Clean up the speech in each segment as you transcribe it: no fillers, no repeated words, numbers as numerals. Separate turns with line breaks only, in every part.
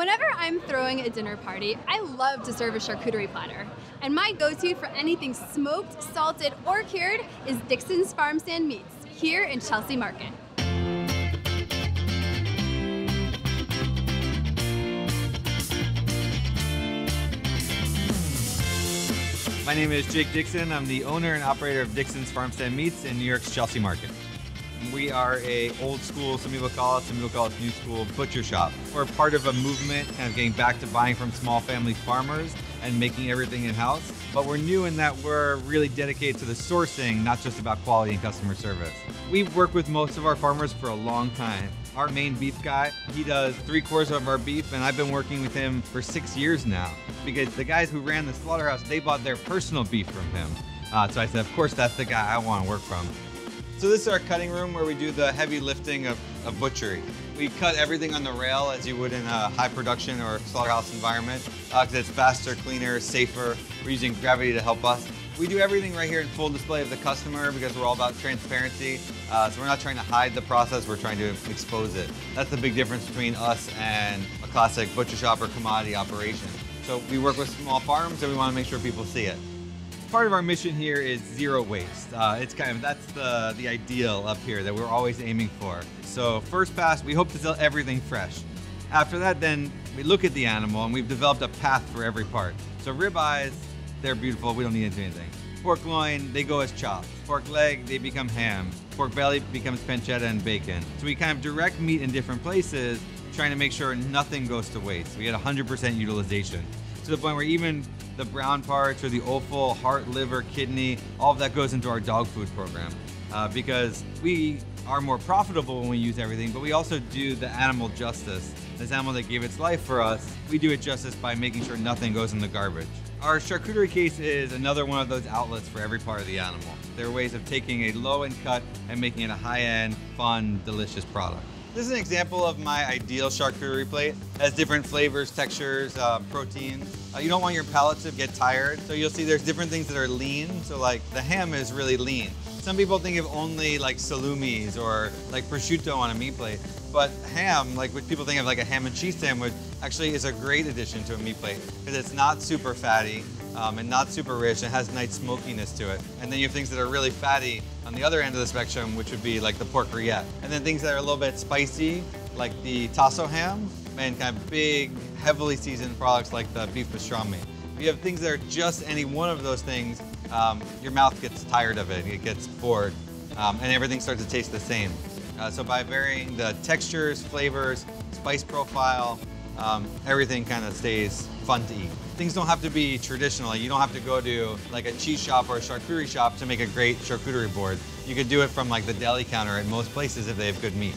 Whenever I'm throwing a dinner party, I love to serve a charcuterie platter. And my go-to for anything smoked, salted, or cured is Dickson's Farmstand Meats here in Chelsea Market.
My name is Jake Dickson. I'm the owner and operator of Dickson's Farmstand Meats in New York's Chelsea Market. We are a old school, some people call us new school, butcher shop. We're part of a movement kind of getting back to buying from small family farmers and making everything in-house. But we're new in that we're really dedicated to the sourcing, not just about quality and customer service. We've worked with most of our farmers for a long time. Our main beef guy, he does 3/4 of our beef, and I've been working with him for 6 years now because the guys who ran the slaughterhouse, they bought their personal beef from him. So I said, of course, that's the guy I want to work from. So this is our cutting room where we do the heavy lifting of butchery. We cut everything on the rail as you would in a high production or slaughterhouse environment because it's faster, cleaner, safer. We're using gravity to help us. We do everything right here in full display of the customer because we're all about transparency. So we're not trying to hide the process, we're trying to expose it. That's the big difference between us and a classic butcher shop or commodity operation. So we work with small farms and we want to make sure people see it. Part of our mission here is zero waste. That's the ideal up here that we're always aiming for. So first pass, we hope to sell everything fresh. After that, then we look at the animal and we've developed a path for every part. So rib eyes, they're beautiful, we don't need to do anything. Pork loin, they go as chopped. Pork leg, they become ham. Pork belly becomes pancetta and bacon. So we kind of direct meat in different places, trying to make sure nothing goes to waste. We get 100% utilization. To the point where even the brown parts or the offal, heart, liver, kidney, all of that goes into our dog food program. Because we are more profitable when we use everything, but we also do the animal justice. This animal that gave its life for us, we do it justice by making sure nothing goes in the garbage. Our charcuterie case is another one of those outlets for every part of the animal. There are ways of taking a low-end cut and making it a high-end, fun, delicious product. This is an example of my ideal charcuterie plate. It has different flavors, textures, proteins. You don't want your palate to get tired, so you'll see there's different things that are lean. So like the ham is really lean. Some people think of only like salumis or like prosciutto on a meat plate, but ham, like what people think of like a ham and cheese sandwich, actually is a great addition to a meat plate because it's not super fatty and not super rich. It has nice smokiness to it. And then you have things that are really fatty on the other end of the spectrum, which would be like the pork rillette. And then things that are a little bit spicy, like the tasso ham, and kind of big, heavily seasoned products like the beef pastrami. If you have things that are just any one of those things, your mouth gets tired of it, it gets bored, and everything starts to taste the same. So by varying the textures, flavors, spice profile, everything kind of stays fun to eat. Things don't have to be traditional. You don't have to go to like a cheese shop or a charcuterie shop to make a great charcuterie board. You could do it from like the deli counter at most places if they have good meat.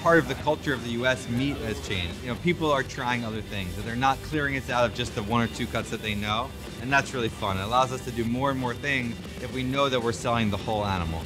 Part of the culture of the US, meat has changed. You know, people are trying other things. They're not clearing it out of just the 1 or 2 cuts that they know, and that's really fun. It allows us to do more and more things if we know that we're selling the whole animal.